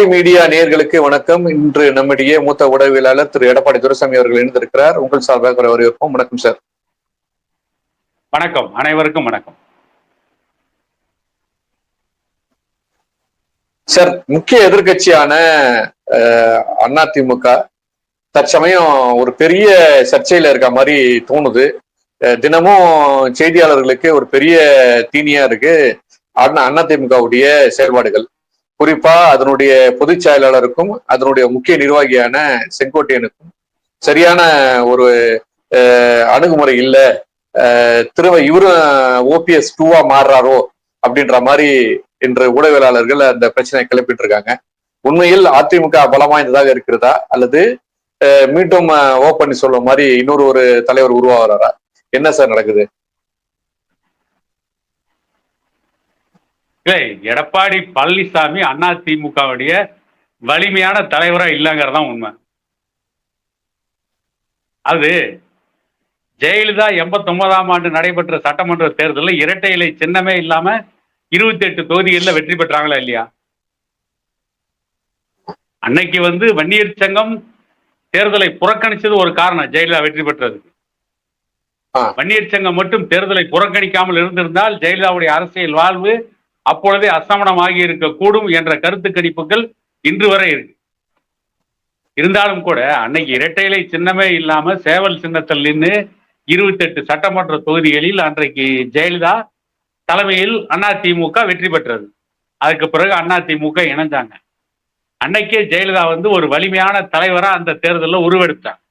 Edappadi media நேயர்களுக்கு வணக்கம். இன்று நம்மிடையே மூத்த ஊடகவியலாளர் திரு எடப்பாடி துரைசாமி அவர்கள் இணைந்திருக்கிறார். உங்கள் சார்பாக வரவேற்போம். வணக்கம் சார். வணக்கம், அனைவருக்கும் வணக்கம் சார். முக்கிய எதிர்கட்சியான அதிமுக தற்சமயம் ஒரு பெரிய சர்ச்சையில இருக்க மாதிரி தோணுது. தினமும் செய்தியாளர்களுக்கு ஒரு பெரிய தீனியா இருக்கு அதிமுகவுடைய செயல்பாடுகள். குறிப்பா அதனுடைய பொதுச் செயலாளருக்கும் அதனுடைய முக்கிய நிர்வாகியான செங்கோட்டையனுக்கும் சரியான ஒரு அணுகுமுறை இல்ல. இவரும் ஓபிஎஸ் 2-ஆ மாறுறாரோ அப்படின்ற மாதிரி இன்று ஊடகவியலாளர்கள் அந்த பிரச்சனையை கிளப்பிட்டு இருக்காங்க. உண்மையில் அதிமுக பலம் வாய்ந்ததாக இருக்கிறதா அல்லது மீண்டும் ஓப்பன் சொல்ற மாதிரி இன்னொரு தலைவர் உருவாகிறாரா? என்ன சார் நடக்குது? எடப்பாடி பழனிசாமி அதிமுகவுடைய வலிமையான தலைவரா இல்லைங்கிறதான் உண்மை. அது ஜெயலலிதா 89ஆம் ஆண்டு நடைபெற்ற சட்டமன்ற தேர்தலில் இரட்டை இலை சின்னமே இல்லாம 28 தொகுதிகளில் வெற்றி பெற்றாங்களா இல்லையா? அன்னைக்கு வன்னியர் சங்கம் தேர்தலை புறக்கணிச்சது ஒரு காரணம். ஜெயலலிதா வெற்றி பெற்றதுக்கு வன்னியர் சங்கம் மட்டும் தேர்தலை புறக்கணிக்காமல் இருந்திருந்தால் ஜெயலலிதாவுடைய அரசியல் வாழ்வு அப்பொழுதே அசமணமாகி இருக்கக்கூடும் என்ற கருத்து கணிப்புகள் இன்று வரை இருக்கு. இருந்தாலும் கூட அன்னைக்கு இரட்டை இலை சின்னமே இல்லாம சேவல் சின்னத்தில் நின்று 28 சட்டமன்ற தொகுதிகளில் அன்றைக்கு ஜெயலலிதா தலைமையில் அதிமுக வெற்றி பெற்றது. அதுக்கு பிறகு அதிமுக இணைஞ்சாங்க. அன்னைக்கே ஜெயலலிதா ஒரு வலிமையான தலைவரா அந்த தேர்தலில் உருவெடுத்தார்.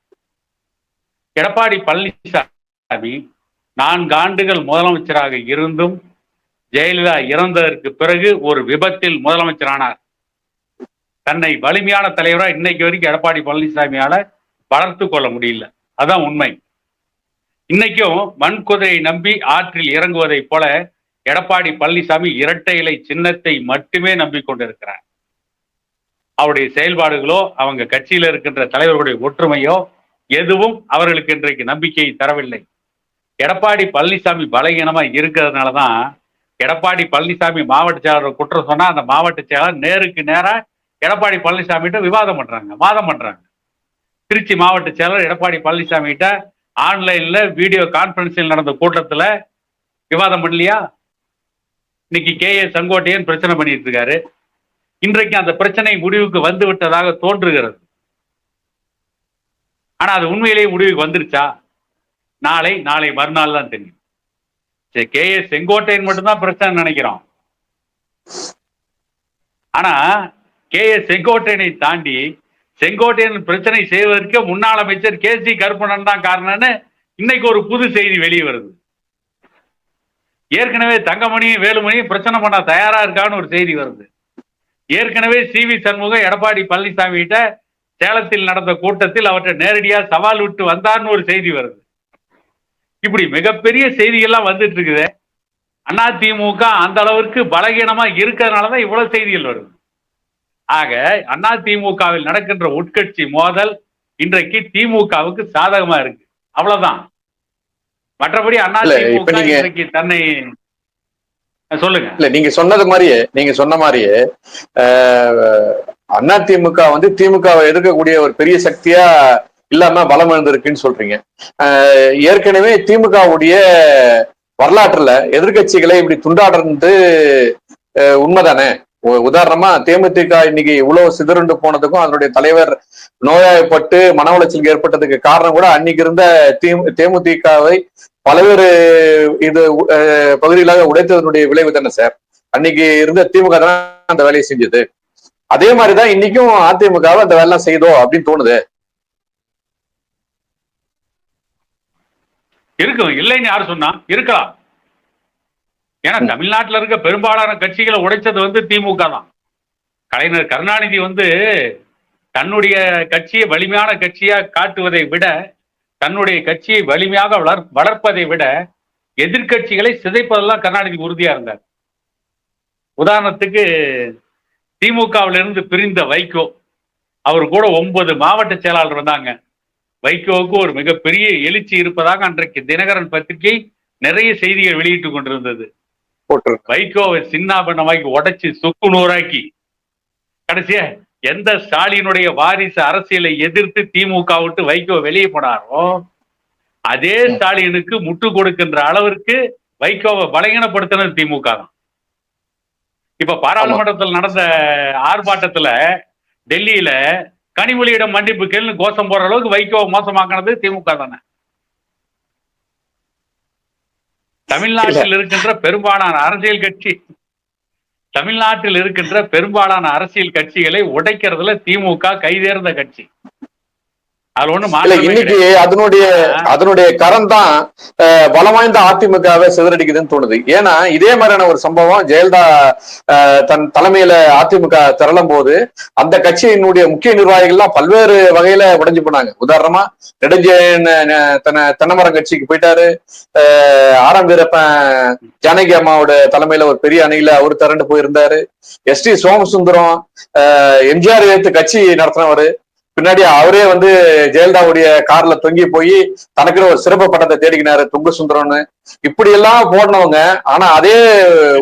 எடப்பாடி பழனிசாமி 4 ஆண்டுகள் முதலமைச்சராக இருந்தும் ஜெயலலிதா இறந்ததற்கு பிறகு ஒரு விபத்தில் முதலமைச்சரானார். தன்னை வலிமையான தலைவரா இன்னைக்கு வரைக்கும் எடப்பாடி பழனிசாமியால வளர்த்து கொள்ள முடியல. அதான் உண்மை. இன்னைக்கும் மண்குதிரையை நம்பி ஆற்றில் இறங்குவதை போல எடப்பாடி பழனிசாமி இரட்டை இலை சின்னத்தை மட்டுமே நம்பிக்கொண்டிருக்கிறார். அவருடைய செயல்பாடுகளோ அவங்க கட்சியில் இருக்கின்ற தலைவர்களுடைய ஒற்றுமையோ எதுவும் அவர்களுக்கு இன்றைக்கு நம்பிக்கையை தரவில்லை. எடப்பாடி பழனிசாமி பலகீனமா இருக்கிறதுனாலதான் எடப்பாடி பழனிசாமி மாவட்ட செயலாளர் குற்றம் சொன்னா அந்த மாவட்ட செயலாளர் நேருக்கு நேரா எடப்பாடி பழனிசாமிகிட்ட விவாதம் பண்றாங்க, வாதம் பண்றாங்க. திருச்சி மாவட்ட செயலாளர் எடப்பாடி பழனிசாமிகிட்ட ஆன்லைன்ல வீடியோ கான்பரன்சில் நடந்த கூட்டத்துல விவாதம் பண்ணலையா? இன்னைக்கு KA செங்கோட்டையன் பிரச்சனை பண்ணிட்டு இருக்காரு. இன்றைக்கு அந்த பிரச்சனை முடிவுக்கு வந்து விட்டதாக தோன்றுகிறது. ஆனா அது உண்மையிலேயே முடிவுக்கு வந்துருச்சா? நாளை மறுநாள் தான் தெரியும். KA செங்கோட்டையன் மட்டும்தான் பிரச்சனை நினைக்கிறோம். ஆனா KA செங்கோட்டையனை தாண்டி செங்கோட்டையன் பிரச்சனை செய்வதற்கு முன்னாள் அமைச்சர் KC கருப்பணன் தான் காரணம்னு இன்னைக்கு ஒரு புது செய்தி வெளியே வருது. ஏற்கனவே தங்கமணியும் வேலுமணியும் பிரச்சனை பண்ண தயாரா இருக்கான்னு ஒரு செய்தி வருது. ஏற்கனவே CV சண்முகம் எடப்பாடி பழனிசாமி கிட்ட சேலத்தில் நடந்த கூட்டத்தில் அவற்றை நேரடியா சவால் விட்டு வந்தார்னு ஒரு செய்தி வருது. இப்படி மிகப்பெரிய செய்திகள்லாம் வந்துட்டு இருக்குது. அதிமுக அந்த அளவிற்கு பலகீனமா இருக்கிறதுனாலதான் இவ்வளவு செய்திகள் வருது. ஆக அதிமுகவில் நடக்கின்ற உட்கட்சி மோதல் இன்றைக்கு திமுகவுக்கு சாதகமா இருக்கு. அவ்வளவுதான். மற்றபடி அதிமுக இன்றைக்கு தன்னை சொல்லுங்க. இல்ல நீங்க சொன்ன மாதிரியே அதிமுக திமுகவை எதிர்க்கக்கூடிய ஒரு பெரிய சக்தியா இல்லாம பலம் எழுந்திருக்குன்னு சொல்றீங்க. ஏற்கனவே திமுகவுடைய வரலாற்றுல எதிர்கட்சிகளை இப்படி துண்டாடுறது உண்மைதானே? உதாரணமா தேமுதிக இன்னைக்கு இவ்வளவு சிதறுண்டு போனதுக்கும் அதனுடைய தலைவர் நோயாய்ப்பட்டு மன உளைச்சல் ஏற்பட்டதுக்கு காரணம் கூட அன்னைக்கு இருந்த தேமுதிகவை பல்வேறு பகுதிகளாக உடைத்ததனுடைய விளைவு தானே சார்? அன்னைக்கு இருந்த திமுக தான் அந்த வேலையை செஞ்சது. அதே மாதிரிதான் இன்னைக்கும் அதிமுகவை அந்த வேலை செய்தோம் அப்படின்னு தோணுது. இருக்கும், இல்லைன்னு யாரு சொன்னா? இருக்கலாம். ஏன்னா தமிழ்நாட்டில் இருக்க பெரும்பாலான கட்சிகளை உடைச்சது திமுக தான். கலைஞர் கருணாநிதி தன்னுடைய கட்சியை வலிமையான கட்சியா காட்டுவதை விட, தன்னுடைய கட்சியை வலிமையாக வளர்ப்பதை விட எதிர்கட்சிகளை சிதைப்பதெல்லாம் கருணாநிதி உறுதியா இருந்தார். உதாரணத்துக்கு திமுகவிலிருந்து பிரிந்த வைகோ, அவர் கூட 9 மாவட்ட செயலாளர் வந்தாங்க. வைகோவுக்கு ஒரு மிகப்பெரிய எழுச்சி இருப்பதாக அன்றைக்கு தினகரன் பத்திரிகை நிறைய செய்திகள் வெளியிட்டு கொண்டிருந்தது. வைகோவை சின்னாபண்ணமாக்கி உடைச்சு சுக்கு நூறாக்கி கடைசியா எந்த ஸ்டாலினுடைய வாரிசு அரசியலை எதிர்த்து திமுக விட்டு வைகோ வெளியே போனாரோ அதே ஸ்டாலினுக்கு முட்டு கொடுக்கின்ற அளவிற்கு வைகோவை பலகீனப்படுத்தினது திமுக தான். இப்ப பாராளுமன்றத்தில் நடந்த ஆர்ப்பாட்டத்துல டெல்லியில கனிமொழியிடம் மன்னிப்பு கேள்வி கோஷம் போற அளவுக்கு வைகோவை மோசமாக்கினது திமுக தானே. தமிழ்நாட்டில் இருக்கின்ற பெரும்பாலான அரசியல் கட்சிகளை உடைக்கிறதுல திமுக கைதேர்ந்த கட்சி. இன்னைக்கு அதனுடைய கரம் தான் பலம் வாய்ந்த அதிமுகவை சிதறடிக்குதுன்னு தோணுது. ஏன்னா இதே மாதிரியான ஒரு சம்பவம் ஜெயலலிதா தன் தலைமையில அதிமுக திரளும் போது அந்த கட்சியினுடைய முக்கிய நிர்வாகிகள்லாம் பல்வேறு வகையில உடைஞ்சு போனாங்க. உதாரணமா நெடுஞ்செழியன் தென்னமரம் கட்சிக்கு போயிட்டாரு. ஆரம் வீரப்பன் ஜானகி அம்மாவோட தலைமையில ஒரு பெரிய அணியில அவர் திரண்டு போயிருந்தாரு. எஸ்டி சோமசுந்தரம் எம்ஜிஆர் எடுத்து கட்சி நடத்தினவரு. பின்னாடி அவரே ஜெயலலிதாவுடைய கார்ல தொங்கி போய் தனக்குன்னு ஒரு சிறப்பு பட்டத்தை தேடிக்கினாரு துங்கு சுந்தரம்னு. இப்படி எல்லாம் போனவங்க. ஆனா அதே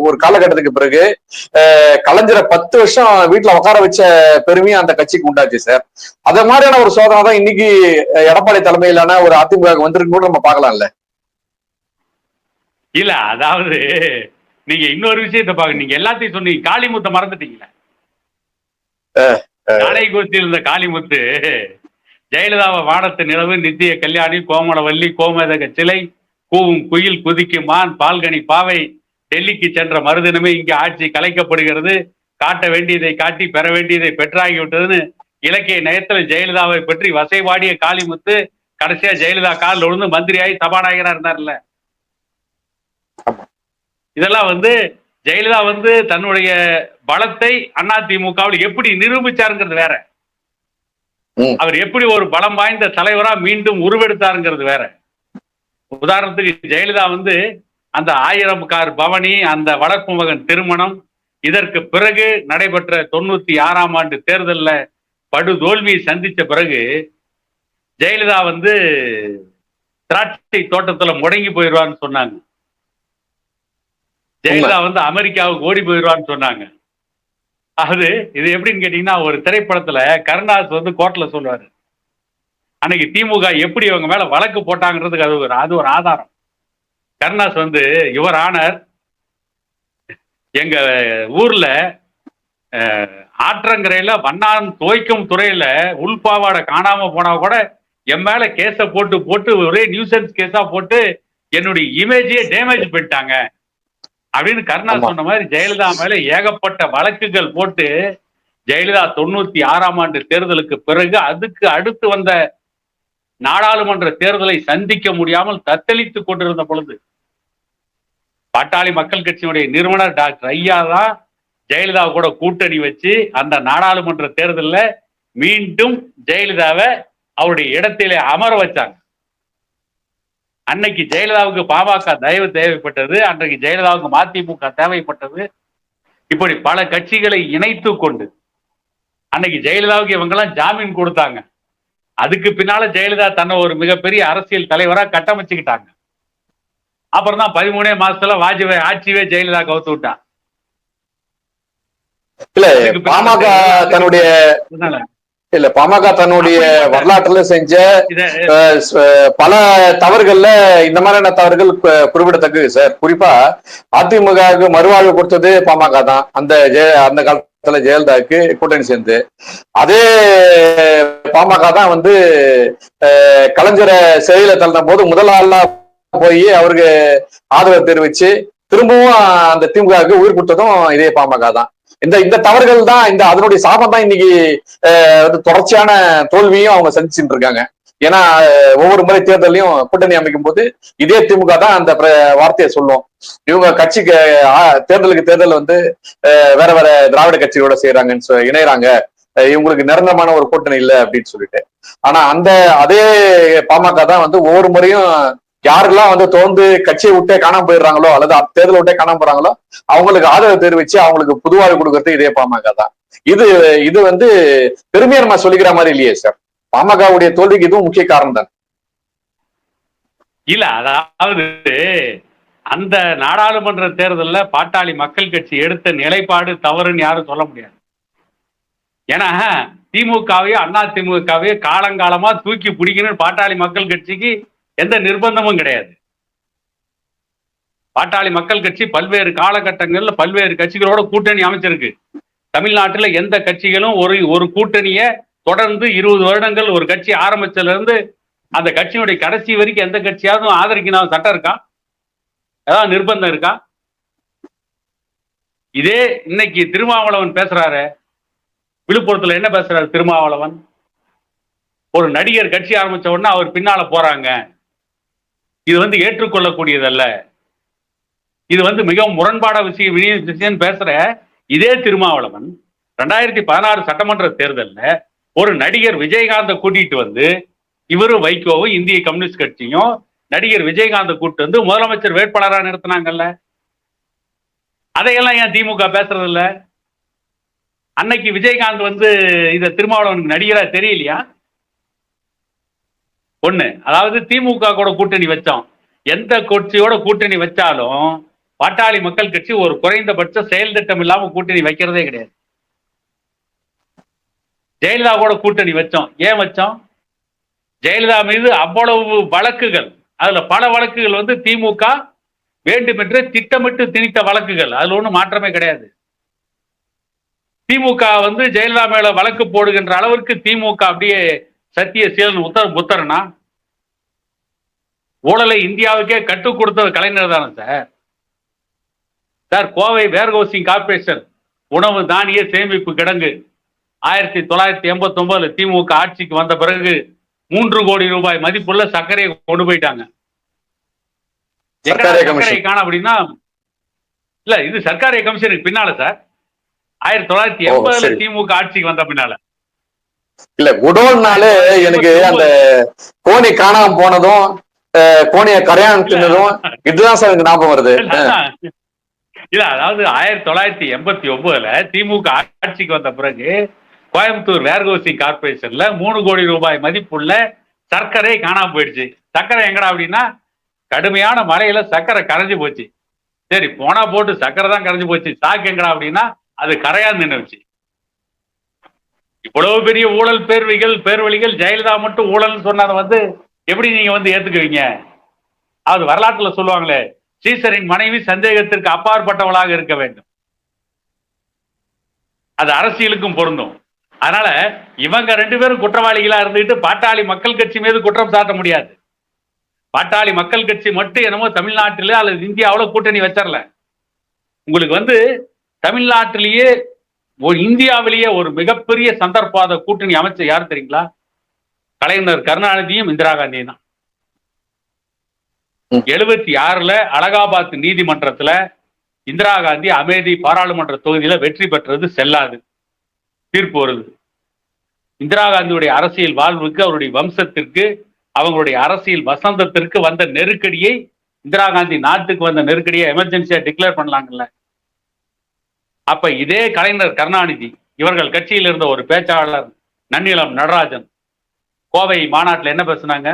ஒரு காலகட்டத்துக்கு பிறகு கலைஞரை 10 வருஷம் வீட்டுல உட்கார வச்ச பெருமையும் அந்த கட்சிக்கு உண்டாச்சு சார். அத மாதிரியான ஒரு சோதனை தான் இன்னைக்கு எடப்பாடி தலைமையிலான ஒரு அதிமுக வந்திருக்கு கூட நம்ம பாக்கலாம்ல. இல்ல அதாவது நீங்க இன்னொரு விஷயத்தை பாக்க, நீங்க எல்லாத்தையும் சொன்னீங்க, காளிமுத்தை மறந்துட்டீங்களா? நாளைக்குறிச்சியில் இருந்த காளிமுத்து ஜெயலலிதாவை வானத்து நிலவு, நித்திய கல்யாணி, கோமளவல்லி, கோமேதக சிலை, கூவும் குயில், குதிக்கும் மான், பால்கனி பாவை, டெல்லிக்கு சென்ற மறுதினமே இங்கே ஆட்சி கலைக்கப்படுகிறது, காட்ட வேண்டியதை காட்டி பெற வேண்டியதை பெற்றாகிவிட்டதுன்னு இலக்கிய நயத்துல ஜெயலலிதாவை பற்றி வசைபாடிய காளிமுத்து கடைசியா ஜெயலலிதா காலில் விழுந்து மந்திரியாகி சபாநாயகரா இருந்தார்ல. இதெல்லாம் ஜெயலலிதா தன்னுடைய பலத்தை அதிமுகவில் எப்படி நிரூபிச்சாருங்கிறது வேற, அவர் எப்படி ஒரு பலம் வாய்ந்த தலைவரா மீண்டும் உருவெடுத்தாருங்கிறது வேற. உதாரணத்துக்கு ஜெயலலிதா அந்த 1000 கார் பவனி, அந்த வளர்ப்பு மகன் திருமணம், இதற்கு பிறகு நடைபெற்ற 96ஆம் ஆண்டு தேர்தலில் படுதோல்வியை சந்தித்த பிறகு ஜெயலலிதா திராட்சை தோட்டத்துல முடங்கி போயிடுவான்னு சொன்னாங்க. ஜெயலலிதா அமெரிக்காவுக்கு ஓடி போயிடுவான்னு சொன்னாங்க. இது எப்படின்னு கேட்டீங்கன்னா, ஒரு திரைப்படத்துல கருணாஸ் கோர்ட்ல சொல்லுவாரு, அன்னைக்கு திமுக எப்படி அவங்க மேல வழக்கு போட்டாங்கிறதுக்கு அது ஒரு ஆதாரம். கருணாஸ் யுவர் ஆனர், எங்க ஊர்ல ஆற்றங்கரையில வண்ணான் துவைக்கும் துறையில உள்பாவாடை காணாம போனா கூட என் மேல கேஸ போட்டு ஒரே நியூசன்ஸ் கேஸா போட்டு என்னுடைய இமேஜையே டேமேஜ் பண்ணிட்டாங்க அப்படின்னு கருணாஸ் சொன்ன மாதிரி ஜெயலலிதா மேல ஏகப்பட்ட வழக்குகள் போட்டு ஜெயலலிதா 96ஆம் ஆண்டு தேர்தலுக்கு பிறகு அதுக்கு அடுத்து வந்த நாடாளுமன்ற தேர்தலை சந்திக்க முடியாமல் தத்தளித்துக் கொண்டிருந்த பொழுது பாட்டாளி மக்கள் கட்சியினுடைய நிறுவனர் டாக்டர் ஐயா தான் ஜெயலலிதா கூட கூட்டணி வச்சு அந்த நாடாளுமன்ற தேர்தலில் மீண்டும் ஜெயலலிதாவை அவருடைய இடத்திலே அமர வச்சாங்க. அன்னைக்கு ஜெயலலிதாவுக்கு பாமக தயவு தேவைப்பட்டது, அன்றைக்கு ஜெயலலிதாவுக்கு மதிமுக தேவைப்பட்டது. இப்படி பல கட்சிகளை இணைத்து கொண்டு அன்னைக்கு ஜெயலலிதாவுக்கு இவங்கெல்லாம் ஜாமீன் கொடுத்தாங்க. அதுக்கு பின்னால ஜெயலலிதா தன்னை ஒரு மிகப்பெரிய அரசியல் தலைவரா கட்டமைச்சுக்கிட்டாங்க. அப்புறம் தான் 13 மாசத்துல வாஜ்பாய் ஆட்சியே ஜெயலலிதா கவுத்து விட்டான். பாமக தன்னுடைய வரலாற்றுல செஞ்ச பல தவறுகள்ல இந்த மாதிரியான தவறுகள் குறிப்பிடத்தக்கது சார். குறிப்பா அதிமுக மறுவாழ்வு கொடுத்தது பாமக தான். அந்த காலத்துல ஜெயலலிதாவுக்கு கூட்டணி சேர்ந்து அதே பாமக தான் கலைஞரை சிறையில தள்ளின போது முதல் ஆளா போய் அவருக்கு ஆதரவு தெரிவிச்சு திரும்பவும் அந்த திமுகவுக்கு உயிர் கொடுத்ததும் இதே பாமக தான். இந்த தவறுகள் தான் அதனுடைய சாபம் தான் இன்னைக்கு தொடர்ச்சியான தோல்வியும் அவங்க சந்திச்சுட்டு இருக்காங்க. ஏன்னா ஒவ்வொரு முறை தேர்தலையும் கூட்டணி அமைக்கும் போது இதே திமுக தான் அந்த வார்த்தையை சொல்லும். இவங்க கட்சிக்கு தேர்தலுக்கு தேர்தல் வேற வேற திராவிட கட்சிகளோட செய்யறாங்கன்னு இணையறாங்க, இவங்களுக்கு நிரந்தரமான ஒரு கூட்டணி இல்லை அப்படின்னு சொல்லிட்டு. ஆனா அதே பாமக தான் ஒவ்வொரு முறையும் யாரெல்லாம் தோந்து கட்சியை விட்டே காணாம போயிடுறாங்களோ அல்லது தேர்தலை விட்டே காணாம போறாங்களோ அவங்களுக்கு ஆதரவு தெரிவிச்சு அவங்களுக்கு புதுவாழ்வு கொடுக்கறது இதே பாமக தான். இது பெருமையா நம்ம சொல்லிக்கிற மாதிரி இல்லையே சார். பாமகவுடைய தோல்விக்கு இதுவும் முக்கிய காரணம் தான். இல்ல அதாவது அந்த நாடாளுமன்ற தேர்தலில் பாட்டாளி மக்கள் கட்சி எடுத்த நிலைப்பாடு தவறுன்னு யாரும் சொல்ல முடியாது. ஏன்னா திமுகவையோ அண்ணா திமுகவையோ காலங்காலமா தூக்கி பிடிக்கணும்னு பாட்டாளி மக்கள் கட்சிக்கு எந்த நிர்பந்தமும் கிடையாது. பாட்டாளி மக்கள் கட்சி பல்வேறு காலகட்டங்கள்ல பல்வேறு கட்சிகளோட கூட்டணி அமைச்சிருக்கு. தமிழ்நாட்டில் எந்த கட்சிகளும் ஒரு கூட்டணியை தொடர்ந்து 20 வருடங்கள் ஒரு கட்சி ஆரம்பிச்சதுல இருந்து அந்த கட்சியினுடைய கடைசி வரைக்கும் எந்த கட்சியாவது ஆதரிக்கணும் சட்டம் இருக்கா? ஏதாவது நிர்பந்தம் இருக்கா? இதே இன்னைக்கு திருமாவளவன் பேசுறாரு, விழுப்புரத்துல என்ன பேசுறாரு திருமாவளவன்? ஒரு நடிகர் கட்சி ஆரம்பிச்ச உடனே அவர் பின்னால போறாங்க, இது ஏற்றுக்கொள்ளக்கூடியதல்ல, இது மிகவும் முரண்பாட விஷயம் பேசுற இதே திருமாவளவன் 2016 சட்டமன்ற தேர்தலில் ஒரு நடிகர் விஜயகாந்த கூட்டிட்டு வந்து இவரும் வைகோவும் இந்திய கம்யூனிஸ்ட் கட்சியும் நடிகர் விஜயகாந்த கூட்டு வந்து முதலமைச்சர் வேட்பாளராக நிறுத்தினாங்கல்ல. அதையெல்லாம் ஏன் திமுக பேசுறது இல்ல? அன்னைக்கு விஜயகாந்த் இத திருமாவளவனுக்கு நடிகரா தெரியலையா? ஒண்ணு, அதாவது திமுக கூட கூட்டணி வச்சோம், எந்த கட்சியோட கூட்டணி வச்சாலும் பாட்டாளி மக்கள் கட்சி ஒரு குறைந்தபட்ச செயல் திட்டம் இல்லாம கூட்டணி வைக்கிறதே கிடையாது. ஜெயலலிதா கூட கூட்டணி வச்சோம், ஏன் வச்சோம்? ஜெயலலிதா மீது அவ்வளவு வழக்குகள், அதுல பல வழக்குகள் திமுக வேண்டுமென்றே திட்டமிட்டு திணித்த வழக்குகள், அதுல ஒன்றும் மாற்றமே கிடையாது. திமுக ஜெயலலிதா மேல வழக்கு போடுகின்ற அளவிற்கு திமுக அப்படியே சத்திய சீலன் புத்தரனா? ஊழலை இந்தியாவுக்கே கற்றுக் கொடுத்தது கலைஞர் தானே sir. Sir, Kovai warehousing corporation உணவு தானிய சேமிப்பு கிடங்கு 1989 திமுக ஆட்சிக்கு வந்த பிறகு 3 கோடி ரூபாய் மதிப்புள்ள சர்க்கரையை கொண்டு போயிட்டாங்க. சர்க்கரை காண அப்படின்னா இல்ல, இது சர்க்கரை கமிஷனுக்கு பின்னால சார், 1980 திமுக ஆட்சிக்கு வந்த பின்னால. இல்ல, குடோன்னாலே எனக்கு அந்த கோணி காணாம போனதும் கோணிய கரையான் தின்னதும் இதுதான் சார் எனக்கு ஞாபகம் வருது. இல்ல, அதாவது 1989 திமுக ஆட்சிக்கு வந்த பிறகு கோயம்புத்தூர் வேர்ஹவுசிங் கார்பரேஷன்ல 3 கோடி ரூபாய் மதிப்புள்ள சர்க்கரை காணாம போயிடுச்சு. சர்க்கரை எங்கடா அப்படின்னா, கடுமையான மழையில சர்க்கரை கரைஞ்சு போச்சு. சரி, போனா போட்டு சர்க்கரை தான் கரைஞ்சு போச்சு, சாக்கு எங்கடா அப்படின்னா அது கரையா நின்றுச்சு. இவ்வளவு பெரிய ஊழல் பேர்வழிகள் ஜெயலலிதா மட்டும் ஊழல் சொன்னதை எப்படி நீங்க ஏத்துக்குவீங்க? அது வரலாற்றுல சொல்லுவாங்களே, சீசரின் மனைவி சந்தேகத்திற்கு அப்பாற்பட்டவளாக இருக்க வேண்டும். அது அரசியலுக்கும் பொருந்தும். அதனால இவங்க 2 பேரும் குற்றவாளிகளா இருந்துட்டு பாட்டாளி மக்கள் கட்சி மீது குற்றம் சாட்ட முடியாது. பாட்டாளி மக்கள் கட்சி மட்டும் என்னமோ தமிழ்நாட்டில அல்லது இந்தியாவில் கூட்டணி வச்சரல. உங்களுக்கு தமிழ்நாட்டிலேயே இந்தியாவிலேயே ஒரு மிகப்பெரிய சந்தர்ப்பாத கூட்டணி அமைச்ச யார் தெரியுங்களா? கலைஞர் கருணாநிதியும் இந்திரா காந்தியும் தான். 76 அலகாபாத் நீதிமன்றத்துல இந்திரா காந்தி அமேதி பாராளுமன்ற தொகுதியில வெற்றி பெற்றது செல்லாது, தீர்ப்பு வருது. இந்திரா காந்தியுடைய அரசியல் வாழ்வுக்கு, அவருடைய வம்சத்திற்கு, அவங்களுடைய அரசியல் வசந்தத்திற்கு வந்த நெருக்கடியை, இந்திரா காந்தி நாட்டுக்கு வந்த நெருக்கடியை எமர்ஜென்சியா டிக்ளேர் பண்ணலாங்கல்ல. அப்ப இதே கலைஞர் கருணாநிதி இவர்கள் கட்சியில் இருந்த ஒரு பேச்சாளர் நன்னிலம் நடராஜன் கோவை மாநாட்டில் என்ன பேசுனாங்க?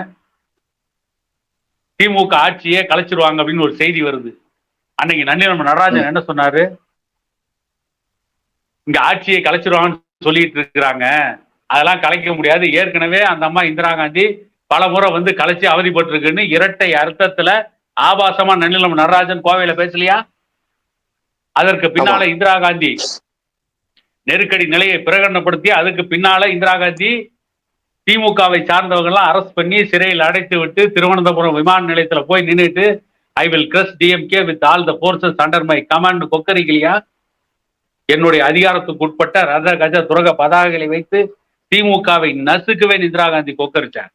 திமுக ஆட்சியே கலைச்சிருவாங்க அப்படின்னு ஒரு செய்தி வருது. அன்னைக்கு நன்னிலம் நடராஜன் என்ன சொன்னாரு? இங்க ஆட்சியை கலைச்சிருவாங்கன்னு சொல்லிட்டு இருக்கிறாங்க, அதெல்லாம் கலைக்க முடியாது, ஏற்கனவே அந்த அம்மா இந்திரா காந்தி பல முறை கலைச்சி அவதிப்பட்டிருக்குன்னு இரட்டை அர்த்தத்துல ஆபாசமா நன்னிலம் நடராஜன் கோவையில பேசலையா? அதற்கு பின்னால இந்திரா காந்தி நெருக்கடி நிலையை பிரகடனப்படுத்தி அதுக்கு பின்னால இந்திரா காந்தி திமுகவை சார்ந்தவங்கெல்லாம் அரெஸ்ட் பண்ணி சிறையில் அடைத்து விட்டு திருவனந்தபுரம் விமான நிலையத்துல போய் நின்றுட்டு I will crush DMK with all the forces under my command கொக்கரிக்கலையா? என்னுடைய அதிகாரத்துக்கு உட்பட்ட ரத கஜ துரக பதாகைகளை வைத்து திமுகவை நசுக்குவேன் இந்திரா காந்தி கொக்கரிச்சார்.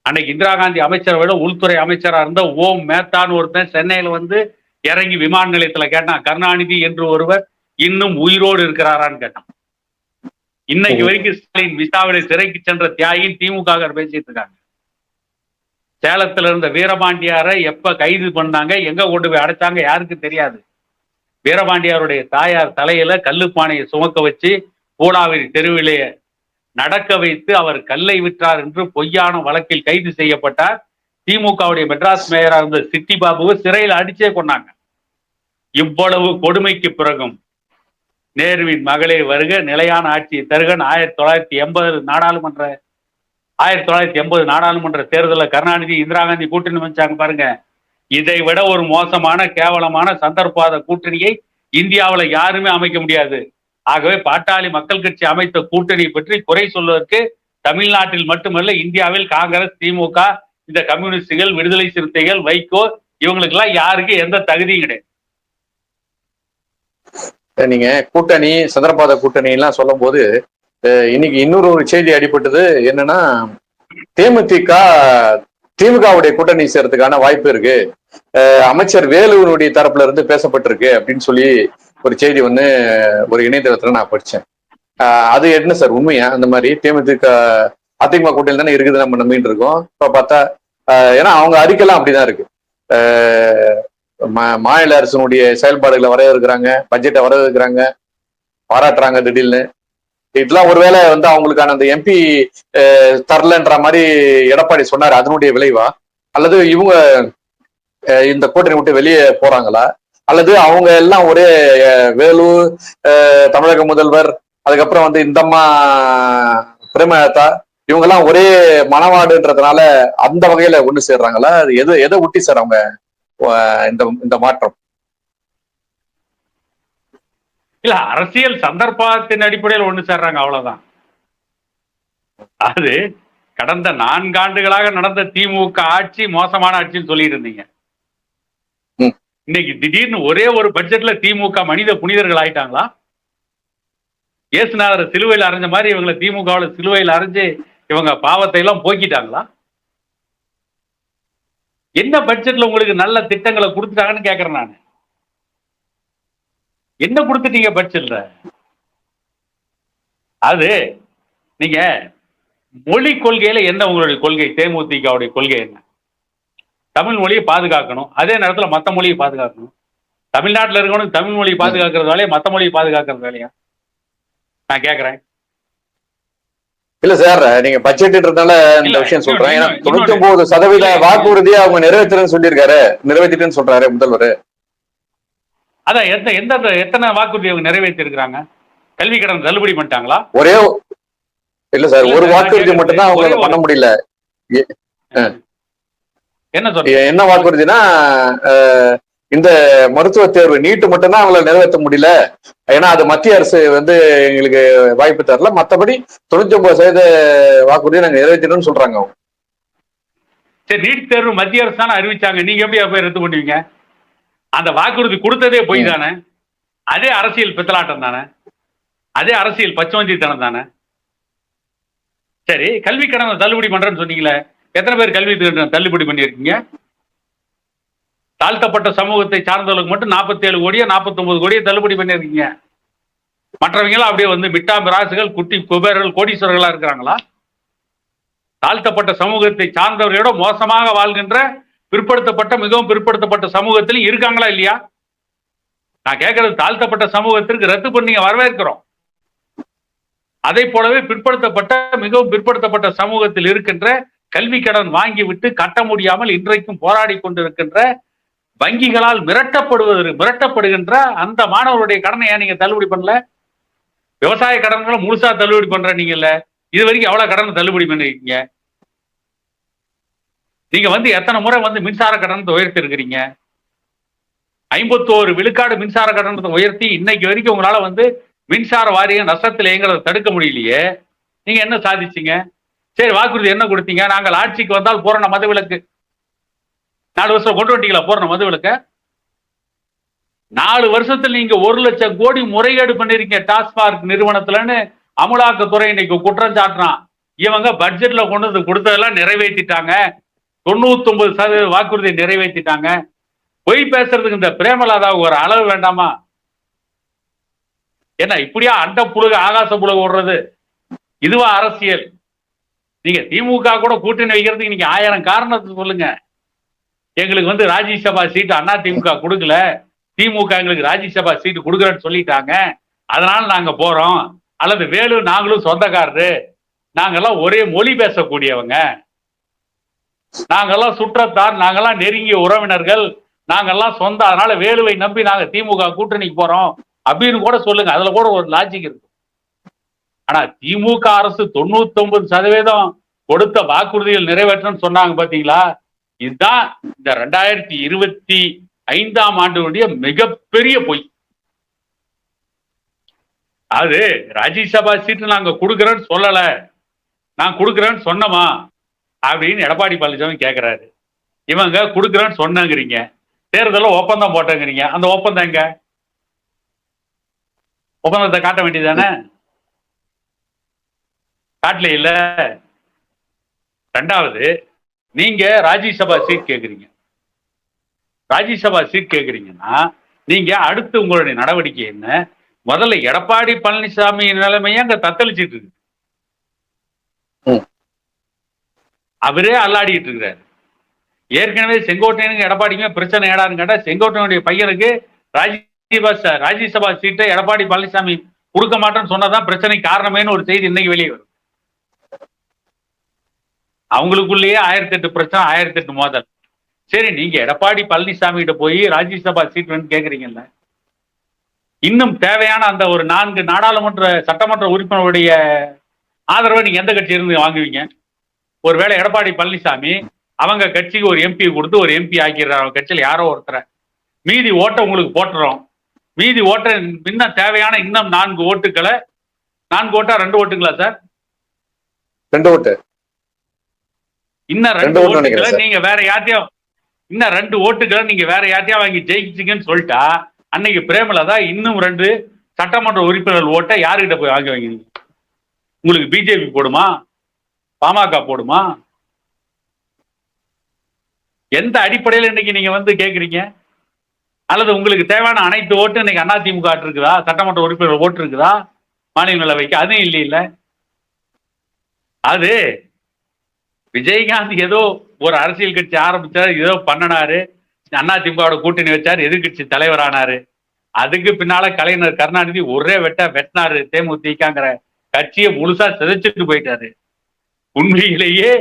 அன்னைக்கு இந்திரா காந்தி அமைச்சரை உள்துறை அமைச்சரா இருந்த ஓம் மேத்தான்னு ஒருத்தன் சென்னையில இறங்கி விமான நிலையத்துல கேட்டான், கருணாநிதி என்று ஒருவர் இன்னும் உயிரோடு இருக்கிறாரான்னு கேட்டான். இன்னைக்கு வரைக்கும் ஸ்டாலின் விசாவிலை சிறைக்கு சென்ற தியாகின்னு திமுக பேசிட்டு இருக்காங்க. சேலத்துல இருந்த வீரபாண்டியாரை எப்ப கைது பண்ணாங்க, எங்க கொண்டு போய் அடைச்சாங்க யாருக்கு தெரியாது. வீரபாண்டியாருடைய தாயார் தலையில கல்லுப்பானையை சுமக்க வச்சு பூலாவரி தெருவிலேயே நடக்க வைத்து அவர் கல்லை விற்றார் என்று பொய்யான வழக்கில் கைது செய்யப்பட்டார். திமுகவுடைய மெட்ராஸ் மேயரா இருந்த சிட்டி பாபுவை சிறையில் அடிச்சே கொண்டாங்க. இவ்வளவு கொடுமைக்கு பிறகும் நேருவின் மகளே வருக, நிலையான ஆட்சியை தருகன் 1980 நாடாளுமன்ற தேர்தலில் கருணாநிதி இந்திரா காந்தி கூட்டணி வச்சாங்க பாருங்க. இதை விட ஒரு மோசமான கேவலமான சந்தர்ப்பாத கூட்டணியை இந்தியாவில் யாருமே அமைக்க முடியாது. ஆகவே பாட்டாளி மக்கள் கட்சி அமைத்த கூட்டணி பற்றி குறை சொல்வதற்கு தமிழ்நாட்டில் மட்டுமல்ல, இந்தியாவில் காங்கிரஸ், திமுக, இந்த கம்யூனிஸ்டுகள், விடுதலை சிறுத்தைகள், வைகோ, இவங்களுக்கெல்லாம் யாருக்கு எந்த தகுதியும் கிடையாது. நீங்க கூட்டணி, சந்திரபாத கூட்டணி எல்லாம் சொல்லும் போது இன்னைக்கு இன்னொரு செய்தி அடிபட்டது. என்னன்னா, திமுகவுடைய கூட்டணி சேர்றதுக்கான வாய்ப்பு இருக்கு, அமைச்சர் வேலுவனுடைய தரப்புல இருந்து பேசப்பட்டிருக்கு அப்படின்னு சொல்லி ஒரு செய்தி ஒண்ணு ஒரு இணையதளத்துல நான் படிச்சேன். அது என்ன சார் உண்மையா? அந்த மாதிரி அதிமுக கூட்டணி தானே இருக்குது, நம்ம நம்பிட்டு இருக்கோம். இப்ப பார்த்தா ஏன்னா அவங்க அறிக்கைலாம் அப்படிதான் இருக்கு. மாநில அரசினுடைய செயல்பாடுகளை வரவேற்கிறாங்க, பட்ஜெட்டை வரவேற்கிறாங்க, பாராட்டுறாங்க திடீர்னு. இதெல்லாம் ஒருவேளை வந்து அவங்களுக்கான அந்த எம்பி தரலன்ற மாதிரி எடப்பாடி சொன்னாரு, அதனுடைய விளைவா? அல்லது இவங்க இந்த கூட்டணி விட்டு வெளியே போறாங்களா? அல்லது அவங்க எல்லாம் ஒரே வேலு, தமிழக முதல்வர், அதுக்கப்புறம் வந்து இந்தம்மா பிரேமலதா, இவங்க எல்லாம் ஒரே மனவாடுன்றதுனால அந்த வகையில ஒண்ணு சேர்றாங்களா? எதை ஒட்டி சார் அவங்க இந்த மாற்றம்? இல்ல, அரசியல் சந்தர்ப்பத்தின் அடிப்படையில் ஒண்ணு சேர்றாங்க, அவ்வளவுதான். அது கடந்த 4 ஆண்டுகளாக நடந்த திமுக ஆட்சி மோசமான ஆட்சின்னு சொல்லிட்டு இருந்தீங்க. இன்னைக்கு திடீர்னு ஒரே ஒரு பட்ஜெட்ல திமுக மனித புனிதர்கள் ஆயிட்டாங்களா? இயேசுநாதர் சிலுவையில் அரைஞ்ச மாதிரி இவங்களை திமுகவில் சிலுவையில் அரைஞ்சு இவங்க பாவத்தை எல்லாம் போக்கிட்டாங்களா? என்ன பட்ஜெட்ல உங்களுக்கு நல்ல திட்டங்களை கொடுத்துட்டாங்கன்னு கேட்கிறேன் நான். என்ன கொடுத்துட்டீங்க பட்ஜெட்ல? அது நீங்க மொழி கொள்கையில என்ன உங்களுடைய கொள்கை? தேமுதிகவுடைய கொள்கை என்ன? தமிழ் மொழியை பாதுகாக்கணும், அதே நேரத்தில் மற்ற மொழியை பாதுகாக்கணும். தமிழ்நாட்டில் இருக்கணும் தமிழ் மொழியை பாதுகாக்கிறது வேலையா, மற்ற மொழியை பாதுகாக்கிறது வேலையா? நான் கேட்கிறேன். இல்ல சார், நீங்க பட்ஜெட்ன்றதுனால இந்த விஷயம் சொல்றேன். ஏன்னா 99% வாக்குறுதியை அவங்க நிறைவேற்றுறேன்னு சொல்லியிருக்காரு, நிறைவேற்றிட்டுன்னு சொல்றாரு முதல்வர். அதான் எத்தனை வாக்குறுதி அவங்க நிறைவேற்றி இருக்கிறாங்க? கல்வி கடன் தள்ளுபடி பண்ணிட்டாங்களா? ஒரே இல்ல சார், ஒரு வாக்குறுதி மட்டும்தான் அவங்க பண்ண முடியல. என்ன வாக்குறுதினா, இந்த மருத்துவ தேர்வு நீட்டு மட்டும்தான் அவங்களை நிறைவேற்ற முடியல. ஏன்னா அது மத்திய அரசு வந்து எங்களுக்கு வாய்ப்பு தரல. மற்றபடி 99% வாக்குறுதியை நாங்க நிறைவேற்றணும்னு சொல்றாங்க அவங்க. சரி, நீட் தேர்வு மத்திய அரசு தானே அறிவிச்சாங்க, நீங்க எப்படி போய் ரத்து பண்ணுவீங்க? அந்த வாக்குறுதி கொடுத்ததே போய் தானே. அதே அரசியல் பித்தலாட்டம் தானே, அதே அரசியல் பச்சவந்தித்தனம் தானே. சரி, கல்வி கடனை தள்ளுபடி பண்றேன்னு சொன்னீங்களே, எத்தனை பேர் கல்வி தள்ளுபடி பண்ணியிருக்கீங்க? தாழ்த்தப்பட்ட சமூகத்தை சார்ந்தவர்களுக்கு மட்டும் 47 கோடியோ 49 கோடியோ தள்ளுபடி பண்ணியிருக்கீங்க. மற்றவங்களும் அப்படியே வந்து மிட்டா மிராசுகள், குட்டி குபேரர்கள், கோடீஸ்வரர்களா இருக்கிறாங்களா? தாழ்த்தப்பட்ட சமூகத்தை சார்ந்தவர்களோட மோசமாக வாழ்கின்ற பிற்படுத்தப்பட்ட, மிகவும் பிற்படுத்தப்பட்ட சமூகத்திலும் இருக்காங்களா இல்லையா? நான் கேட்கறது, தாழ்த்தப்பட்ட சமூகத்திற்கு ரத்து பண்ணி வரவேற்கிறோம். அதை போலவே பிற்படுத்தப்பட்ட, மிகவும் பிற்படுத்தப்பட்ட சமூகத்தில் இருக்கின்ற, கல்வி கடன் வாங்கி விட்டு கட்ட முடியாமல் இன்றைக்கும் போராடி கொண்டிருக்கின்ற, வங்கிகளால் மிரட்டப்படுகின்ற அந்த மாணவருடைய கடனை ஏன் நீங்க தள்ளுபடி பண்ணல? விவசாய கடன்களை முழுசா தள்ளுபடி பண்ற நீங்கல்ல, இது வரைக்கும் எவ்வளவு கடன் தள்ளுபடி பண்ணிருக்கீங்க? நீங்க வந்து எத்தனை முறை வந்து மின்சார கட்டணத்தை உயர்த்தி இருக்கிறீங்க? 51 விழுக்காடு மின்சார கட்டணத்தை உயர்த்தி இன்னைக்கு வரைக்கும் உங்களால வந்து மின்சார வாரியம் நஷ்டத்தில் இயங்குறதை தடுக்க முடியலையே. நீங்க என்ன சாதிச்சீங்க? சரி, வாக்குறுதி என்ன கொடுத்தீங்க? நாங்கள் ஆட்சிக்கு வந்தால் பூரண மதுவிலக்கு. 4 வருஷம் கொண்டு வந்துட்டீங்களா பூரண மதுவிலக்க? 4 வருஷத்துல நீங்க 1 லட்சம் கோடி முறைகேடு பண்ணிருக்கீங்க டாஸ்மாக் நிறுவனத்துலன்னு அமலாக்கத்துறை இன்னைக்கு குற்றம் சாட்டுறான். இவங்க பட்ஜெட்ல கொண்டு வந்து கொடுத்ததெல்லாம் நிறைவேற்றிட்டாங்க, 99% வாக்குறுதியை நிறைவேற்றிட்டாங்க. பொய் பேசுறதுக்கு இந்த பிரேமலதாவுக்கு ஒரு அளவு வேண்டாமா? என்ன இப்படியா அண்ட புழுக ஆகாச புழுக ஓடுறது? இதுவா அரசியல்? நீங்க திமுக கூட கூட்டணி வைக்கிறதுக்கு நீங்க 1000 காரணத்தை சொல்லுங்க. எங்களுக்கு வந்து ராஜ்யசபா சீட்டு அண்ணா திமுக கொடுக்கல, திமுக எங்களுக்கு ராஜ்யசபா சீட்டு கொடுக்குறேன்னு சொல்லிட்டாங்க, அதனால நாங்க போறோம். அல்லது வேலு நாங்களும் சொந்தக்காரரு, நாங்கெல்லாம் ஒரே மொழி பேசக்கூடியவங்க, நாங்கெல்லாம் சுற்றத்தார், நாங்கெல்லாம் நெருங்கிய உறவினர்கள், நாங்கெல்லாம் சொந்த, அதனால வேலுவை நம்பி நாங்க திமுக கூட்டணிக்கு போறோம் அப்படின்னு கூட சொல்லுங்க, அதுல கூட ஒரு லாஜிக் இருக்கு. ஆனா திமுக அரசு 99% கொடுத்த வாக்குறுதிகள் நிறைவேற்றணும்னு சொன்னாங்க பாத்தீங்களா, இதுதான் இந்த 2025ஆம் ஆண்டுடைய மிகப்பெரிய பொய். அது ராஜ்யசபா சீட்டு நாங்க கொடுக்கறேன்னு சொல்லல, நான் கொடுக்கறேன்னு சொன்னமா அப்படின்னு எடப்பாடி பழனிசாமி கேட்கிறாரு. இவங்க கொடுக்கறேன்னு சொன்னங்கிறீங்க, தேர்தலில் ஒப்பந்தம் போட்டங்கிறீங்க. அந்த ஒப்பந்தம் எங்க? ஒப்பந்தத்தை காட்ட வேண்டியதானே? காட்டல இல்ல. ரெண்டாவது, நீங்க ராஜ்யசபா சீட் கேட்குறீங்க. ராஜ்யசபா சீட் கேட்குறீங்கன்னா நீங்க அடுத்து உங்களுடைய நடவடிக்கை என்ன? முதல்ல எடப்பாடி பழனிசாமி நிலைமையை அங்க தத்தளிச்சிட்டு இருக்கு. அவரே அல்லாடிட்டு இருக்கிறாரு. ஏற்கனவே செங்கோட்டையனுக்கு எடப்பாடிக்குமே பிரச்சனை ஏடான்னு கேட்டா, செங்கோட்டையனுடைய பையனுக்கு ராஜ்யசபா சீட்டை எடப்பாடி பழனிசாமி கொடுக்க மாட்டேன்னு சொன்னதான் பிரச்சனை காரணமேனு ஒரு செய்தி இன்னைக்கு வெளியே வரும். அவங்களுக்குள்ளேயே 1008 பிரச்சனை, 1008 மோதல். சரி, நீங்க எடப்பாடி பழனிசாமி கிட்ட போய் ராஜ்யசபா சீட் வேணும்னு கேக்குறீங்கல்ல, இன்னும் தேவையான அந்த ஒரு 4 நாடாளுமன்ற சட்டமன்ற உறுப்பினருடைய ஆதரவை நீங்க எந்த கட்சி இருந்து வாங்குவீங்க? ஒருவேளை எடப்பாடி பழனிசாமி அவங்க கட்சிக்கு ஒரு எம்பி கொடுத்து ஒரு எம்பி ஆக்கிடுறாரு, அவங்க கட்சியில் யாரோ ஒருத்தரை, மீதி ஓட்டை உங்களுக்கு போட்டுறோம். மீதி ஓட்டை இன்னும் தேவையான இன்னும் 4 ஓட்டுகளை, 4 ஓட்டா 2 ஓட்டுங்களா சார்? 2 ஓட்டு. இன்னும் 2 ஓட்டுகளை நீங்க வேற யார்ட்டையும், இன்னும் 2 ஓட்டுகளை நீங்க வேற யார்ட்டையா வாங்கி ஜெயிச்சிங்கன்னு சொல்லிட்டா, அன்னைக்கு பிரேமலதா இன்னும் 2 சட்டமன்ற உறுப்பினர் ஓட்டை யாருக்கிட்ட போய் வாங்கி வாங்கினீங்க? உங்களுக்கு பிஜேபி போடுமா, பாமக போடுமா? எந்த அடிப்படையில் இன்னைக்கு நீங்க வந்து கேட்குறீங்க? அல்லது உங்களுக்கு தேவையான அனைத்து ஓட்டு இன்னைக்கு அதிமுக இருக்குதா? சட்டமன்ற உறுப்பினர் ஓட்டு இருக்குதா மாநிலங்களவைக்கு? அதுவும் இல்ல. அது விஜயகாந்த் ஏதோ ஒரு அரசியல் கட்சி ஆரம்பிச்சாரு, ஏதோ பண்ணனாரு, அதிமுக கூட்டணி வச்சாரு, எதிர்கட்சி தலைவரானாரு. அதுக்கு பின்னால கலைஞர் கருணாநிதி ஒரே வெட்டினாரு, தேமுதிகங்கிற கட்சியை முழுசா சிதைச்சிட்டு போயிட்டாரு. உண்மையிலேயே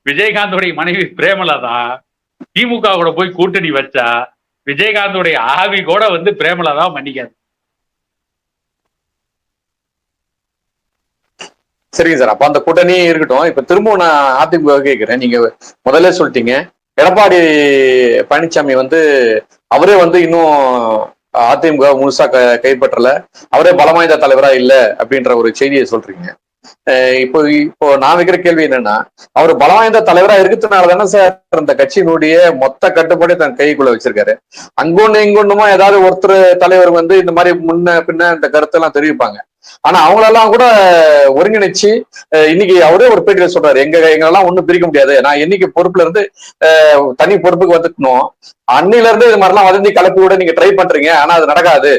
விஜயகாந்தோடைய மனைவி பிரேமலதா திமுக கூட போய் கூட்டணி வச்சா விஜயகாந்தோடைய ஆவி கூட வந்து பிரேமலதா மன்னிக்காது. சரிங்க சார், அப்ப அந்த கூட்டணி இருக்கட்டும். இப்ப திரும்பவும் நான் அதிமுக கேட்கிறேன். நீங்க முதல்ல சொல்லிட்டீங்க எடப்பாடி பழனிசாமி வந்து அவரே வந்து இன்னும் அதிமுக முழுசா கைப்பற்றல, அவரே பலம் வாய்ந்த தலைவரா இல்ல அப்படின்ற ஒரு செய்தியை சொல்றீங்க. இப்போ நான் வைக்கிற கேள்வி என்னன்னா, அவர் பலம் வாய்ந்த தலைவரா இருக்கிறதுனால தானே சார் இந்த கட்சியினுடைய மொத்த கட்டுப்பாடு தன் கைக்குள்ள வச்சிருக்காரு. அங்கொன்னு இங்கொன்னுமா ஏதாவது ஒருத்தர் தலைவர் வந்து இந்த மாதிரி முன்ன பின்ன இந்த கருத்தெல்லாம் தெரிவிப்பாங்க. ஆனா அவங்களெல்லாம் கூட ஒருங்கிணைச்சு இன்னைக்கு அவரே ஒரு பேட்டியில சொல்றாரு, எங்களெல்லாம் ஒண்ணும் பிரிக்க முடியாது, நான் என்னைக்கு பொறுப்புல இருந்து தனி பொறுப்புக்கு வந்துக்கணும், அன்னில இருந்து இது மாதிரிலாம் வதந்தி கலப்பி விட நீங்க ட்ரை பண்றீங்க, ஆனா அது நடக்காது,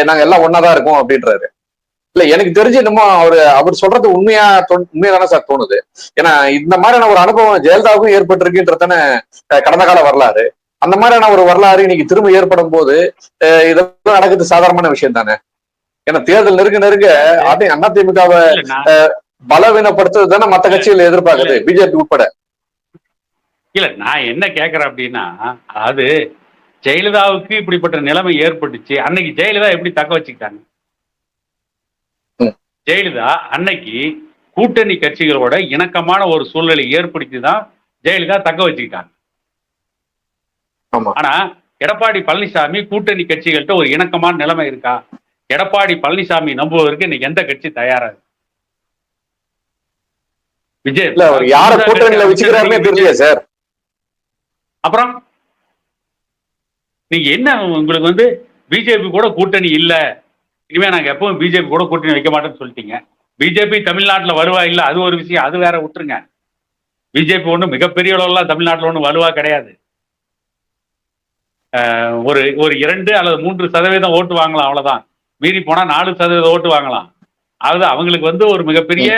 நாங்க எல்லாம் ஒன்னாதான் இருக்கோம் அப்படின்றாரு. இல்ல, எனக்கு தெரிஞ்சு என்னமோ அவர் சொல்றது உண்மையாதானே சார் தோணுது. ஏன்னா இந்த மாதிரியான ஒரு அனுபவம் ஜெயலலிதாவுக்கும் ஏற்பட்டிருக்குன்றதானே கடந்த கால வரலாறு. அந்த மாதிரியான ஒரு வரலாறு இன்னைக்கு திரும்ப ஏற்படும் போது இதெல்லாம் நடக்குது சாதாரணமான விஷயம் தானே. ஏன்னா தேர்தல் நெருங்க அதே அதிமுகவை பலவீனப்படுத்துறது தானே மற்ற கட்சிகள் எதிர்பார்க்குது, பிஜேபி உட்பட. இல்ல, நான் என்ன கேட்கிறேன் அப்படின்னா, அது ஜெயலலிதாவுக்கு இப்படிப்பட்ட நிலைமை ஏற்பட்டுச்சு, அன்னைக்கு ஜெயலலிதா எப்படி தக்க வச்சுக்கிட்டாங்க? ஜெயலலிதா அன்னைக்கு கூட்டணி கட்சிகளோட இணக்கமான ஒரு சூழ்நிலை ஏற்படுத்தி தான் ஜெயலலிதா தக்க வச்சுக்கிட்டாங்க. ஆனா எடப்பாடி பழனிசாமி கூட்டணி கட்சிகள்கிட்ட ஒரு இணக்கமான நிலைமை இருக்கா? எடப்பாடி பழனிசாமி நம்புவதற்கு இன்னைக்கு எந்த கட்சி தயாரா இருக்கு? விஜய் யார கூட்டணியில வச்சுக்கிறாருன்னே தெரியல சார். அப்புறம் நீங்க என்ன, உங்களுக்கு வந்து பிஜேபி கூட கூட்டணி இல்ல, இனிமே நாங்க எப்பவும் பிஜேபி கூட கூட்டணி வைக்க மாட்டோம்னு சொல்லிட்டீங்க. பிஜேபி தமிழ்நாட்டில் வருவா இல்ல, அது ஒரு விஷயம், அது வேற விட்டுருங்க. பிஜேபி ஒன்றும் மிகப்பெரிய அளவுலாம் தமிழ்நாட்டில் ஒன்றும் வலுவா கிடையாது. ஒரு 2 அல்லது 3% ஓட்டு வாங்கலாம், அவ்வளவுதான். மீறி போனா 4% ஓட்டு வாங்கலாம். அதாவது அவங்களுக்கு வந்து ஒரு மிகப்பெரிய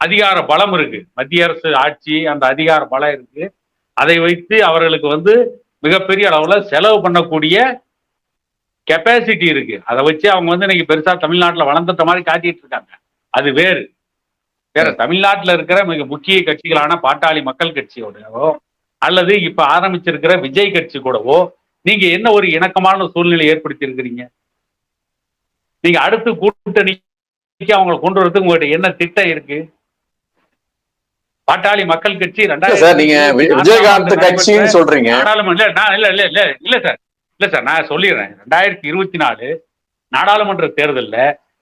அதிகார பலம் இருக்கு, மத்திய அரசு ஆட்சி அந்த அதிகார பலம் இருக்கு. அதை வைத்து அவர்களுக்கு வந்து மிகப்பெரிய அளவுல செலவு பண்ணக்கூடிய கெப்பாசிட்டி இருக்கு. அதை வச்சு அவங்க வந்து இன்னைக்கு பெருசா தமிழ்நாட்டில் வளர்ந்துட்ட மாதிரி காட்டிட்டு இருக்காங்க. அது வேற தமிழ்நாட்டில் இருக்கிற மிக முக்கிய கட்சிகளான பாட்டாளி மக்கள் கட்சியோடவோ அல்லது இப்ப ஆரம்பிச்சிருக்கிற விஜய் கட்சி கூடவோ நீங்க என்ன ஒரு இணக்கமான சூழ்நிலை ஏற்படுத்தி இருக்கிறீங்க? நீங்க அடுத்து கூட்டணிக்கு அவங்களை கொண்டு வரதுக்கு உங்கள்கிட்ட என்ன திட்டம் இருக்கு? பாட்டாளி மக்கள் கட்சி நீங்க விஜயகாந்த் கட்சின்னு சொல்றீங்க. நாடாளுமன்ற இல்ல சார் நான் சொல்லிடுறேன். 2024 நாடாளுமன்ற தேர்தல்ல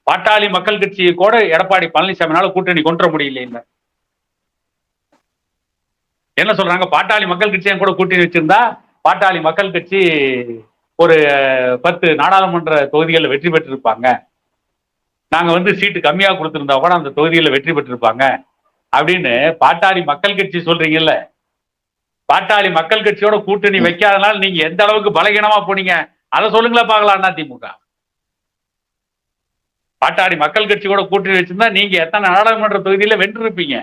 பாட்டாளி மக்கள் கட்சியை கூட எடப்பாடி பழனிசாமினால கூட்டணி கொண்டு வர முடியல. இல்ல என்ன சொல்றாங்க? பாட்டாளி மக்கள் கட்சியை கூட கூட்டணி வச்சிருந்தா பாட்டாளி மக்கள் கட்சி ஒரு 10 நாடாளுமன்ற தொகுதிகளில் வெற்றி பெற்றிருப்பாங்க. நாங்க சீட்டு கம்மியா கொடுத்திருந்தா கூட அந்த தொகுதிகளில் வெற்றி பெற்றிருப்பாங்க அப்படின்னு பாட்டாளி மக்கள் கட்சி சொல்றீங்கல்ல. பாட்டாளி மக்கள் கட்சியோட கூட்டணி வைக்காதனால நீங்க எந்த அளவுக்கு பலகீனமா போனீங்க அதை சொல்லுங்களா பார்க்கலாம். அதிமுக பாட்டாளி மக்கள் கட்சியோட கூட்டணி வச்சிருந்தா நீங்க எத்தனை நாடாளுமன்ற தொகுதியில வென்றிருப்பீங்க.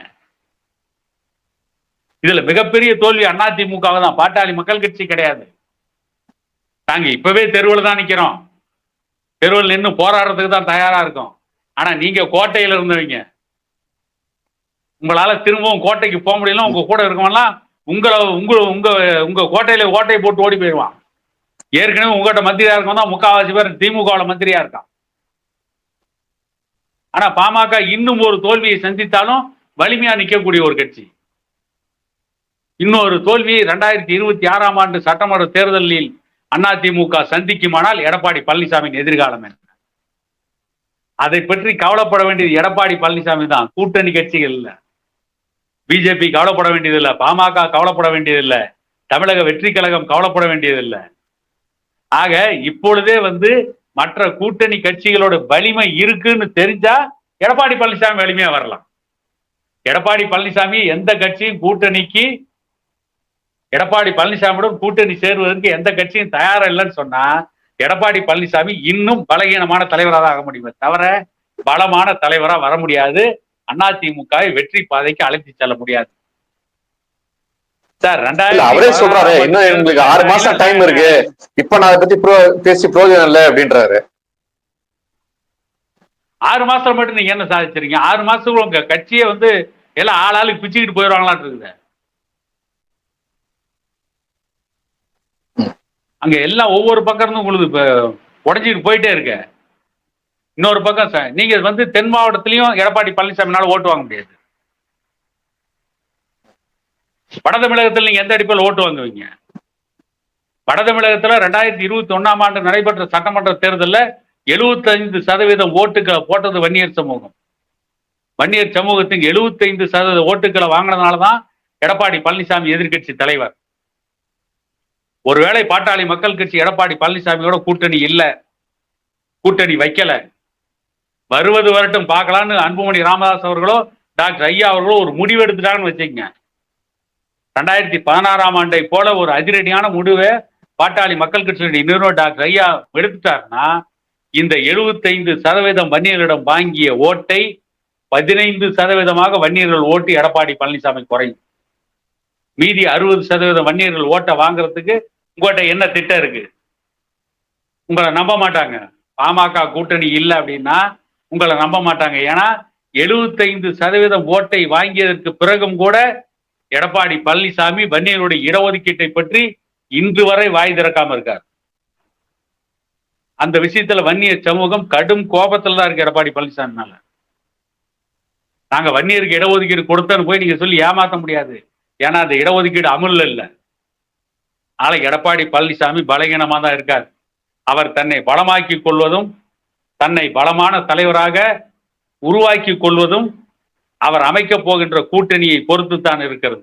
இதுல மிகப்பெரிய தோல்வி அதிமுக தான், பாட்டாளி மக்கள் கட்சி கிடையாது. நாங்க இப்பவே தெருவில் தான் நிக்கிறோம். தெருவில் நின்று போராடுறதுக்கு தான் தயாரா இருக்கும். ஆனா நீங்க கோட்டையில இருந்தவங்க, உங்களால திரும்பவும் கோட்டைக்கு போக முடியல. உங்க கூட இருக்கவெல்லாம் உங்க கோட்டையில ஓட்டையை போட்டு ஓடி போயிடுவான். ஏற்கனவே உங்ககிட்ட மந்திரியா இருக்கவன் தான் முக்காவாசி பேர் திமுகவில் மந்திரியா இருக்கான். ஆனா பாமக இன்னும் ஒரு தோல்வியை சந்தித்தாலும் வலிமையா நிற்கக்கூடிய ஒரு கட்சி. இன்னொரு தோல்வியை 2026ஆம் ஆண்டு சட்டமன்ற தேர்தலில் அதிமுக சந்திக்குமானால் எடப்பாடி பழனிசாமியின் எதிர்காலம் என்ன? அதை பற்றி கவலைப்பட வேண்டியது எடப்பாடி பழனிசாமி தான், கூட்டணி கட்சிகள் இல்ல. பிஜேபி கவலைப்பட வேண்டியதில்லை, பாமக கவலைப்பட வேண்டியதில்லை, தமிழக வெற்றி கழகம் கவலைப்பட வேண்டியதில்லை. ஆக இப்பொழுதே மற்ற கூட்டணி கட்சிகளோட வலிமை இருக்குன்னு தெரிஞ்சா எடப்பாடி பழனிசாமி வலிமையா வரலாம். எடப்பாடி பழனிசாமி எந்த கட்சியும் கூட்டணிக்கு எடப்பாடி பழனிசாமியுடன் கூட்டணி சேருவதற்கு எந்த கட்சியும் தயாரா இல்லைன்னு சொன்னா எடப்பாடி பழனிசாமி இன்னும் பலகீனமான தலைவராக ஆக முடியுமே தவிர பலமான தலைவரா வர முடியாது. அதிமுகவை வெற்றி பாதைக்கு அழைத்து செல்ல முடியாது. சார் அவரே சொல்றாரு இன்னும் எங்களுக்கு 6 மாசம் டைம் இருக்கு, இப்ப நான் அதை பத்தி பேசி பிரயோஜனம் இல்லை அப்படின்றாரு. 6 மாசத்துல மட்டும் நீங்க என்ன சாதிச்சிருக்கீங்க? 6 மாசத்துக்குள்ள உங்க கட்சியை எல்லாம் ஆளாளுக்கு பிச்சுக்கிட்டு போயிடுவாங்களான் இருக்குது. அங்க எல்லாம் ஒவ்வொரு பக்கம் இருந்து உங்களுக்கு உடஞ்சிட்டு போயிட்டே இருக்க. இன்னொரு பக்கம் சார் நீங்க தென் மாவட்டத்திலையும் எடப்பாடி பழனிசாமினால ஓட்டு வாங்க முடியாது. வட தமிழகத்தில் நீங்க எந்த அடிப்படையில் ஓட்டு வாங்குவீங்க? வட தமிழகத்துல 2021ஆம் ஆண்டு நடைபெற்ற சட்டமன்ற தேர்தலில் 75% ஓட்டுகளை போட்டது வன்னியர் சமூகம். வன்னியர் சமூகத்தின் 75% ஓட்டுகளை வாங்கினதுனாலதான் எடப்பாடி பழனிசாமி எதிர்கட்சி தலைவர். ஒருவேளை பாட்டாளி மக்கள் கட்சி எடப்பாடி பழனிசாமியோட கூட்டணி இல்ல, கூட்டணி வைக்கல, வருவது வரட்டும் பார்க்கலான்னு அன்புமணி ராமதாஸ் அவர்களோ டாக்டர் ஐயா அவர்களோ ஒரு முடிவு எடுத்துட்டாங்கன்னு வச்சுக்கங்க. 2016ஆம் ஆண்டை போல ஒரு அதிரடியான முடிவை பாட்டாளி மக்கள் கட்சியினுடைய நிறுவனர் டாக்டர் ஐயா எடுத்துட்டாருன்னா இந்த 75% வன்னியர்களிடம் வாங்கிய ஓட்டை 15% வன்னியர்கள் ஓட்டு எடப்பாடி பழனிசாமி குறையும். மீதி 60% வன்னியர்கள் ஓட்டை வாங்குறதுக்கு உங்கள்கிட்ட என்ன திட்டம் இருக்கு? உங்களை நம்ப மாட்டாங்க. பாமக கூட்டணி இல்லை அப்படின்னா உங்களை நம்ப மாட்டாங்க. ஏன்னா 75% ஓட்டை வாங்கியதற்கு பிறகும் கூட எடப்பாடி பழனிசாமி வன்னியருடைய இடஒதுக்கீட்டை பற்றி இன்று வரை வாய் திறக்காம இருக்கார். அந்த விஷயத்துல வன்னியர் சமூகம் கடும் கோபத்துல தான் இருக்கு எடப்பாடி பழனிசாமினால. நாங்க வன்னியருக்கு இடஒதுக்கீடு கொடுத்தோன்னு போய் நீங்க சொல்லி ஏமாத்த முடியாது. ஏன்னா அந்த இடஒதுக்கீடு அமுல்ல இல்லை. நாளைக்கு எடப்பாடி பழனிசாமி பலகீனமா தான் இருக்கார். அவர் தன்னை பலமாக்கி கொள்வதும் தன்னை பலமான தலைவராக உருவாக்கி கொள்வதும் அவர் அமைக்க போகின்ற கூட்டணியை பொறுத்து தான் இருக்கிறது.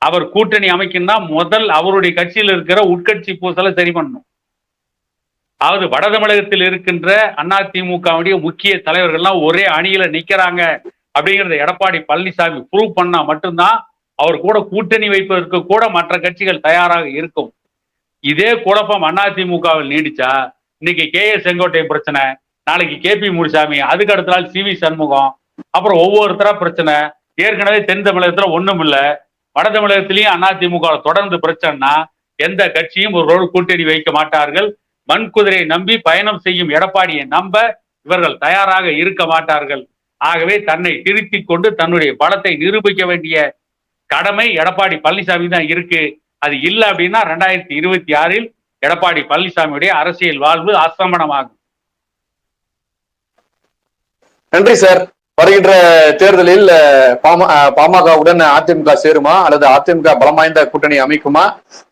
அவர் கூட்டணி அமைக்கணும்னா முதல் அவருடைய கட்சியில் இருக்கிற உட்கட்சி பூசலை சரி பண்ணணும். அதாவது வட தமிழகத்தில் இருக்கின்ற அதிமுகவுடைய முக்கிய தலைவர்கள்லாம் ஒரே அணியில நிக்கிறாங்க அப்படிங்கிறத எடப்பாடி பழனிசாமி ப்ரூவ் பண்ணா மட்டும்தான் அவர் கூட கூட்டணி வைப்பதற்கு கூட மற்ற கட்சிகள் தயாராக இருக்கும். இதே குழப்பம் அதிமுகவில் நீடிச்சா இன்னைக்கு செங்கோட்டை பிரச்சனை, நாளைக்கு KP முனுசாமி, அதுக்கு அடுத்த நாள் CV சண்முகம், அப்புறம் ஒவ்வொருத்தரா பிரச்சனை. ஏற்கனவே தென் தமிழகத்துல ஒண்ணும் இல்லை, வட தமிழகத்திலையும் அதிமுக தொடர்ந்து பிரச்சனைனா எந்த கட்சியும் ஒரு கூட்டணி வைக்க மாட்டார்கள். மண்குதிரையை நம்பி பயணம் செய்யும் எடப்பாடியை நம்ப இவர்கள் தயாராக இருக்க மாட்டார்கள். ஆகவே தன்னை திருத்தி கொண்டு தன்னுடைய பலத்தை நிரூபிக்க வேண்டிய கடமை எடப்பாடி பழனிசாமி தான் இருக்கு. அது இல்லை அப்படின்னா 2026 எடப்பாடி பழனிசாமியுடைய அரசியல் வாழ்வு அஸ்தமனமாகும். நன்றி சார். வருகின்ற தேர்தலில் பாமகவுடன் அதிமுக சேருமா அல்லது அதிமுக பலம் வாய்ந்த கூட்டணி அமைக்குமா?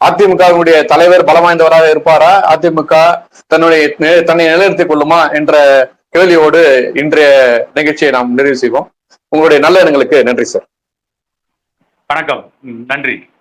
அதிமுகவுடைய தலைவர் பலம் வாய்ந்தவராக இருப்பாரா? அதிமுக தன்னை நிலைநிறுத்திக் கொள்ளுமா என்ற கேள்வியோடு இன்றைய நிகழ்ச்சியை நாம் நிறைவு செய்வோம். உங்களுடைய நல்ல எண்ணங்களுக்கு நன்றி சார். வணக்கம். நன்றி.